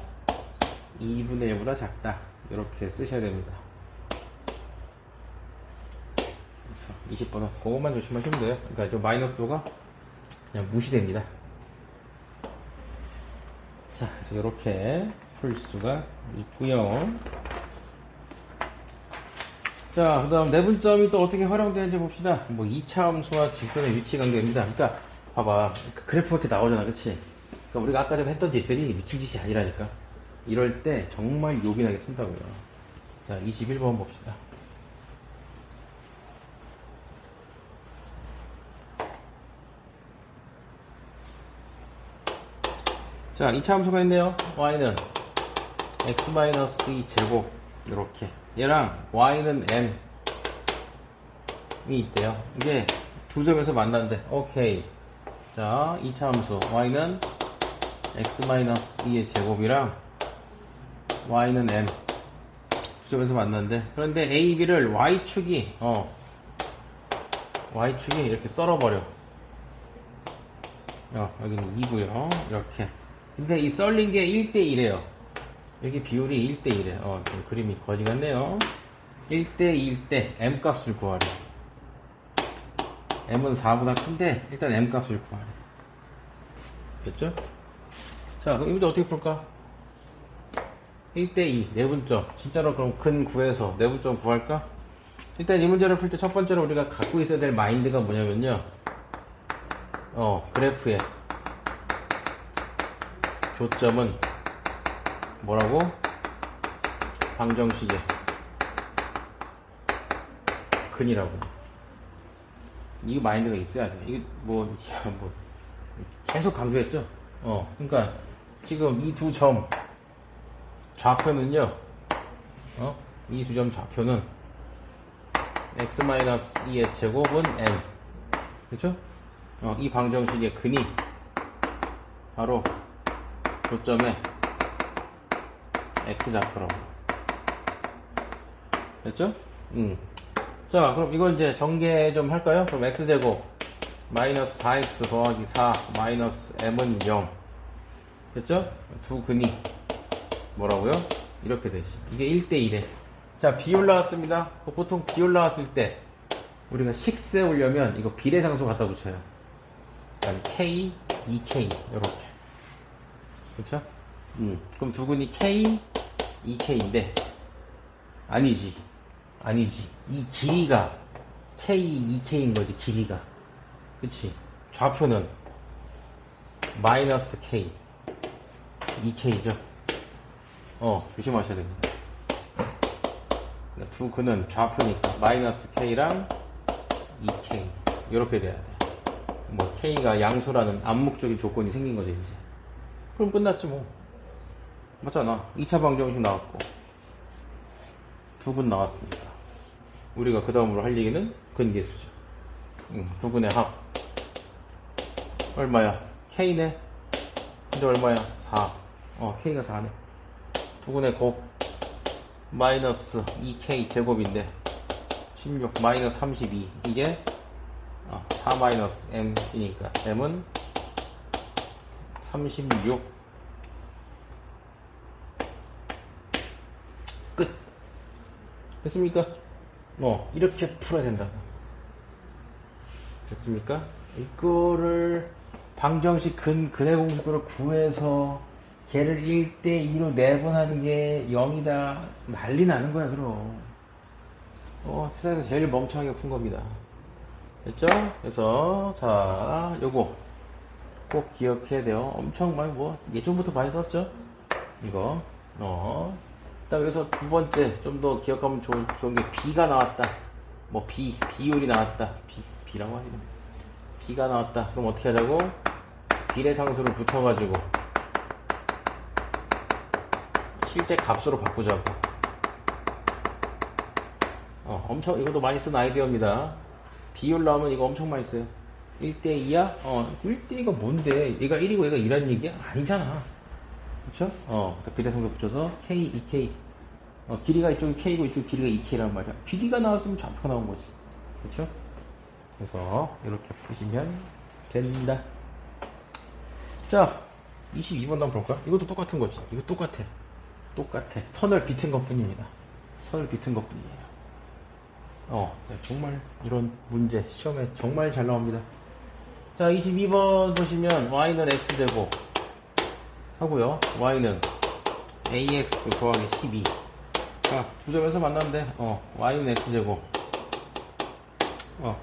2분의 1보다 작다. 이렇게 쓰셔야 됩니다. 그래서 20번은 그것만 조심하시면 돼요. 그러니까 이 마이너스도가 그냥 무시됩니다. 자, 그래서 이렇게 풀 수가 있고요. 자, 그 다음 내분점이 또 어떻게 활용되는지 봅시다. 2차 함수와 직선의 위치 관계입니다. 그러니까 봐봐, 그래프 이렇게 나오잖아, 그치? 그러니까 우리가 아까 전에 했던 짓들이 미친 짓이 아니라니까. 이럴 때 정말 요긴하게 쓴다고요. 자, 21번 봅시다. 자, 2차 함수가 있네요. y는 x-2 제곱 이렇게, 얘랑 y는 m이 있대요. 이게 두 점에서 만난대. 오케이. 자, 2차 함수 y는 x-2의 제곱이랑 y는 m 두 점에서 만난대. 그런데 a, b를 y축이 이렇게 썰어버려. 여기는 2고요. 이렇게 근데 이 썰린 게 1대1이에요. 여기 비율이 1대1이에요. 좀 그림이 거지 같네요. 1대1대 M 값을 구하래. M은 4보다 큰데 일단 M 값을 구하래. 됐죠? 자, 그럼 이 문제 어떻게 풀까? 1대2 내분점. 진짜로 그럼 근 9에서 내분점 구할까? 일단 이 문제를 풀 때 첫 번째로 우리가 갖고 있어야 될 마인드가 뭐냐면요. 그래프의 조점은 뭐라고? 방정식의 근이라고. 이 마인드가 있어야 돼. 이게 뭐 계속 강조했죠? 그러니까 지금 이 두 점 좌표는요, 이 두 점 좌표는 x-2의 제곱은 n. 그렇죠? 이 방정식의 근이 바로 조점의 x 좌표라고. 됐죠? 자, 그럼 이걸 이제 전개 좀 할까요? 그럼 x제곱 마이너스 4x 더하기 4 마이너스 m은 0. 됐죠? 두 근이 뭐라고요? 이렇게 되지. 이게 1대1에. 자, 비율 나왔습니다. 보통 비율 나왔을 때 우리가 식 세우려면 이거 비례상수 갖다 붙여요. 그러니까 K, 2K 이렇게. 그렇죠? 그럼 두 근이 K, 2K인데 아니지. 이 길이가 K, 2K인 거지, 길이가. 그치? 좌표는 마이너스 K, 2K죠? 조심하셔야 됩니다. 두 근은 좌표니까 마이너스 K랑 2K 이렇게 돼야 돼. 뭐 K가 양수라는 암묵적인 조건이 생긴 거죠, 이제. 그럼 끝났지 뭐. 맞잖아. 2차 방정식 나왔고 두 근 나왔으니까 우리가 그 다음으로 할 얘기는 근계수죠. 두 근의 합 얼마야? K네. 근데 얼마야? 4. K가 4네. 두 근의 곱 마이너스 2K 제곱인데 16 마이너스 32 이게 4 마이너스 M이니까 M은 36. 끝. 됐습니까? 이렇게 풀어야 된다고. 됐습니까? 이거를 방정식 근의 공식으로 구해서 걔를 1대2로 내분하는 게 0이다. 난리 나는 거야, 그럼. 세상에서 제일 멍청하게 푼 겁니다. 됐죠? 그래서, 자, 요거 꼭 기억해야 돼요. 엄청 많이 예전부터 많이 썼죠? 이거. 그래서 두 번째, 좀 더 기억하면 좋은 게 B가 나왔다. 비율이 나왔다. B라고 하지. B가 나왔다. 그럼 어떻게 하자고? 비례상수를 붙여가지고 실제 값으로 바꾸자고. 엄청, 이것도 많이 쓴 아이디어입니다. 비율 나오면 이거 엄청 많이 써요. 1대2야? 1대2가 뭔데? 얘가 1이고 얘가 2라는 얘기야? 아니잖아. 그쵸? 비례상수 붙여서 K, 2K. 길이가 이쪽이 K고 이쪽 길이가 2K란 말이야. 길이가 나왔으면 좌표가 나온 거지. 그쵸? 그래서 이렇게 푸시면 된다. 자, 22번 한번 볼까? 이것도 똑같은 거지. 이거 똑같아. 선을 비튼 것 뿐입니다. 선을 비튼 것 뿐이에요. 네, 정말 이런 문제 시험에 정말 잘 나옵니다. 자, 22번 보시면 y는 x제곱 하고요. y는 ax 더하기 12. 자, 두 점에서 만났는데 y는 x제곱.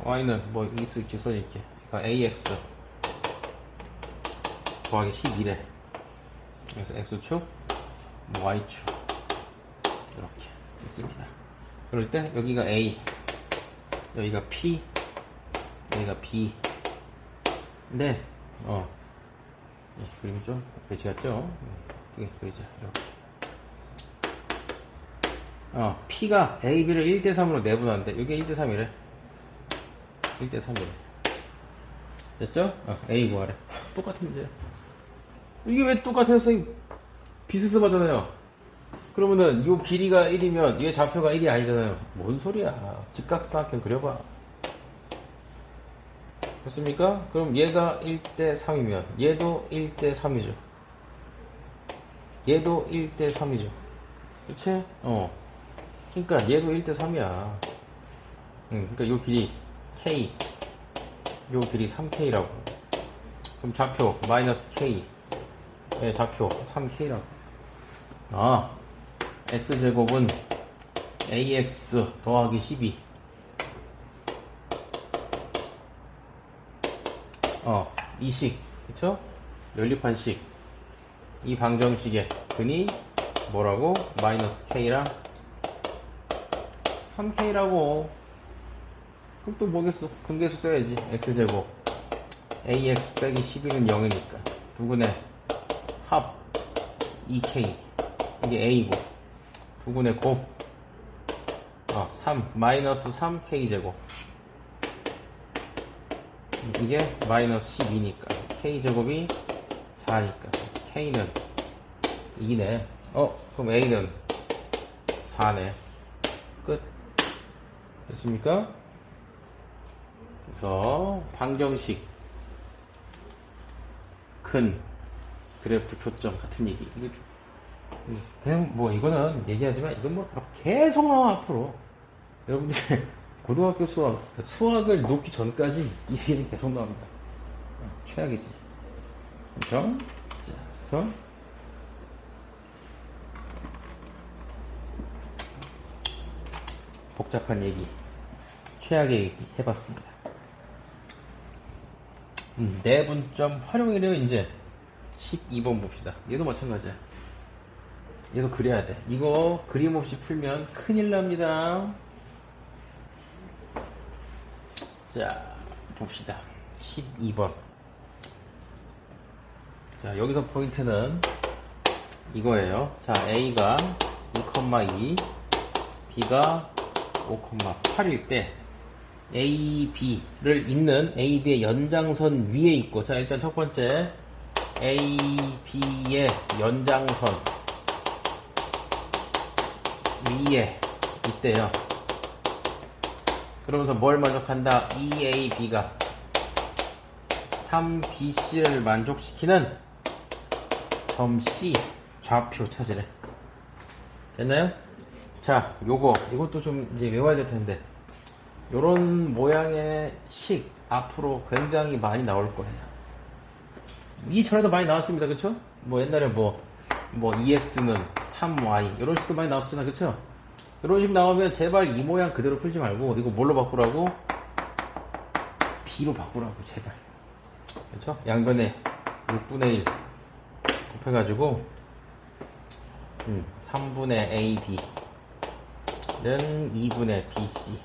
y는 있을지 써있게. 그러니까 ax 더하기 12래. 그래서 x축, y축 이렇게 있습니다. 그럴 때 여기가 a, 여기가 p, 여기가 b. 근데 그림이 좀 배치 같죠? 이게 그리자. 이렇게. p가 a, b를 1대3으로 내분하는데 이게 1대3이래. 1대3이래. 됐죠? a 구하래. 똑같은 문제야. 이게 왜 똑같아요, 선생님? 비스듬하잖아요. 그러면은 요 길이가 1이면 얘 좌표가 1이 아니잖아요. 뭔 소리야. 직각삼각형 그려봐. 됐습니까? 그럼 얘가 1대3이면 얘도 1대3이죠. 얘도 1대 3이죠. 그치? 그러니까 얘도 1대 3이야. 그러니까 요 길이 K, 요 길이 3K라고. 그럼 좌표 마이너스 K, 예, 좌표 3K라고. X제곱은 AX 더하기 12. 이식, 그쵸? 연립한식. 이 방정식의 근이 뭐라고? 마이너스 K랑 3K라고. 그럼 또 뭐겠어? 근계수 써야지. X제곱 AX 빼기 12는 0이니까 두근의 합 2K, 이게 A고, 두근의 곱 3 마이너스 3K제곱, 이게 마이너스 12니까 K제곱이 4니까 K는 2네. 그럼 A는 4네. 끝. 됐습니까? 그래서 방정식 근 그래프 교점 같은 얘기. 그냥 뭐 이거는 얘기하지만 이건 뭐 계속 나와 앞으로. 여러분들 고등학교 수학을 놓기 전까지 이 얘기는 계속 나옵니다. 최악이지. 그렇죠? 자, 그래서 복잡한 얘기, 최악의 얘기 해봤습니다. 내분점 활용이래요. 이제 12번 봅시다. 얘도 마찬가지야. 얘도 그려야 돼. 이거 그림 없이 풀면 큰일 납니다. 자, 봅시다. 12번. 자, 여기서 포인트는 이거예요. 자, A가 2,2, B가 5,8일 때 A, B를 잇는 A, B의 연장선 위에 있고, 자, 일단 첫 번째 A, B의 연장선 위에 있대요. 그러면서 뭘 만족한다? EAB가 3BC를 만족시키는 점 C 좌표 찾으래. 됐나요? 자, 이것도 좀 이제 외워야 될 텐데, 요런 모양의 식 앞으로 굉장히 많이 나올 거예요. 이전에도 많이 나왔습니다. 그쵸? 뭐 옛날에 뭐 EX는 3Y 이런 식도 많이 나왔었잖아. 그쵸? 이런 식 나오면 제발 이 모양 그대로 풀지 말고 이거 뭘로 바꾸라고? B로 바꾸라고 제발. 그쵸? 양변에 6분의 1 곱해가지고 3분의 AB 는 2분의 BC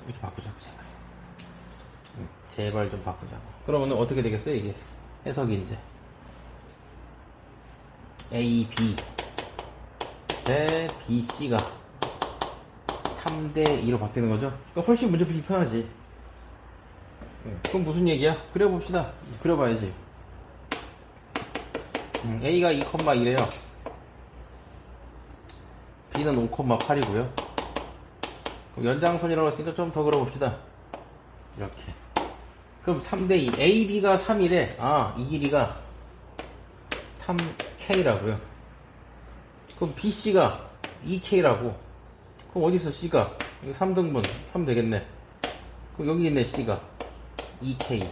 이렇게 바꾸자고 제발. 제발 좀 바꾸자고. 그러면 어떻게 되겠어요 이게? 해석이 이제 AB 대 BC가 3대 2로 바뀌는 거죠. 그러니까 훨씬 문제 풀기 편하지. 그럼 무슨 얘기야? 그려봅시다. 그려봐야지. A가 2,2래요. B는 5,8이고요. 연장선이라고 했으니까 좀 더 그려봅시다. 이렇게. 그럼 3대2. AB가 3이래. 이 길이가 3K라고요. 그럼 BC가 2K라고. 그럼 어디 있어 C가? 이거 3등분 3 되겠네. 그럼 여기 있네 C가 2K.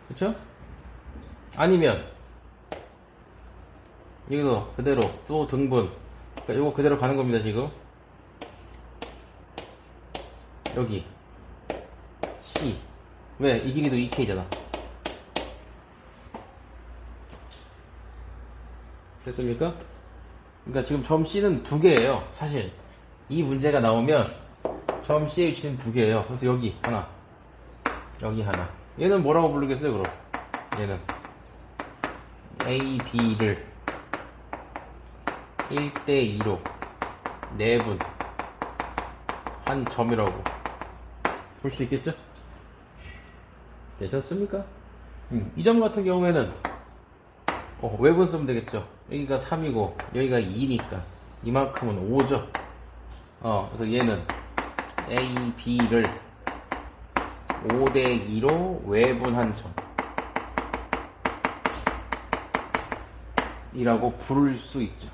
그쵸? 아니면 여기도 그대로 또 등분. 그러니까 이거 그대로 가는 겁니다 지금. 여기 C. 왜? 이 길이도 2K잖아. 됐습니까? 그러니까 지금 점 C는 두 개예요. 사실 이 문제가 나오면 점 C의 위치는 두 개예요. 그래서 여기 하나, 여기 하나. 얘는 뭐라고 부르겠어요 그럼? 얘는 A, B를 1대2로 내분 한 점이라고 볼 수 있겠죠? 되셨습니까? 이 점 같은 경우에는 외분 쓰면 되겠죠. 여기가 3이고 여기가 2니까 이만큼은 5죠. 그래서 얘는 A, B를 5대2로 외분 한 점. 이라고 부를 수 있죠.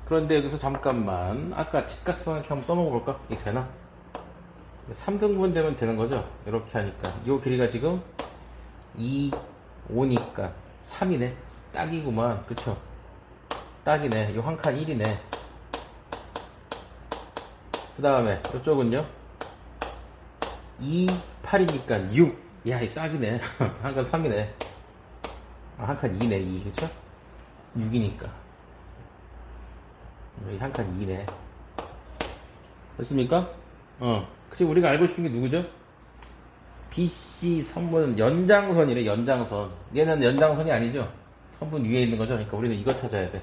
그런데 여기서 잠깐만 아까 직각삼각형 한번 써먹어 볼까? 이게 되나? 3등분 되면 되는 거죠? 이렇게 하니까 이 길이가 지금 2, 5니까 3이네. 딱이구만. 그쵸? 딱이네. 요 한 칸 1이네. 그 다음에 이쪽은요 2, 8이니까 6. 야, 이 딱이네. 한 칸 3이네. 아, 한 칸 2네. 2. 그쵸? 6이니까 여기 한 칸 2네. 됐습니까? 그리고 우리가 알고 싶은 게 누구죠? BC 선분 연장선이래. 연장선. 얘는 연장선이 아니죠? 선분 위에 있는 거죠? 그러니까 우리는 이거 찾아야 돼.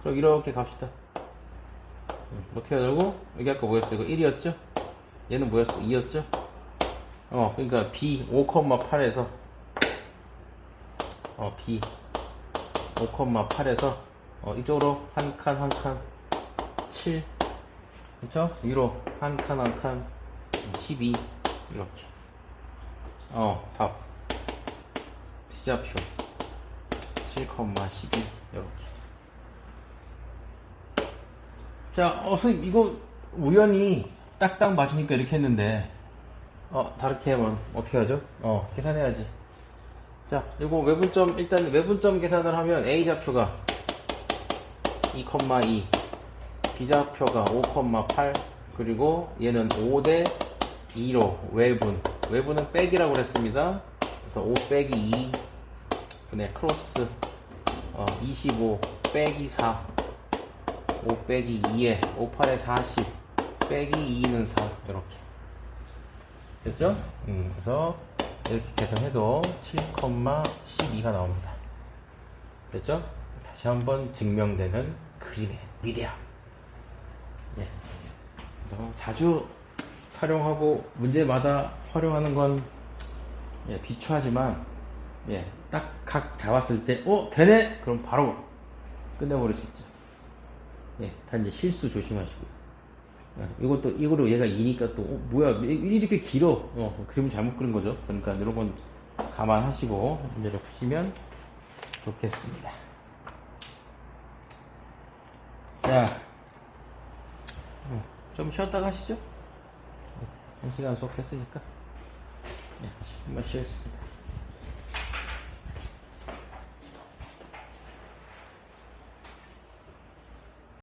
그럼 이렇게 갑시다. 어떻게 하자고? 여기 아까 뭐였어? 이거 1이었죠? 얘는 뭐였어? 2였죠? 그러니까 B 5,8에서 B 5,8에서 이쪽으로 한 칸 한 칸 7. 그쵸? 위로 한 칸 한 칸 12. 이렇게 답 C좌표 7,12 이렇게. 자, 선생님 이거 우연히 딱딱 맞으니까 이렇게 했는데 다르게 하면 어떻게 하죠? 계산해야지. 자, 이거 외분점 일단 외분점 계산을 하면 A좌표가 2,2, B좌표가 5,8, 그리고 얘는 5대 2로 외분은 빼기라고 그랬습니다. 그래서 5 빼기 2 분의 크로스 25 빼기 4 5 빼기 2에 5, 8에 40 빼기 2는 4 이렇게 됐죠? 그래서 이렇게 계산해도 7,12가 나옵니다. 됐죠? 다시 한번 증명되는 그림의 위대함. 예. 그래서 자주 사용하고 문제마다 활용하는 건 비추하지만 딱 각 잡았을 때 되네? 그럼 바로 끝내버릴 수 있죠. 단지 실수 조심하시고요. 이거로 얘가 2니까 또 뭐야 이렇게 길어. 그림을 잘못 그린 거죠. 그러니까 이런 건 감안하시고 문제를 푸시면 좋겠습니다. 자, 좀 쉬었다가 하시죠. 1시간 수업했으니까 10분만 쉬겠습니다.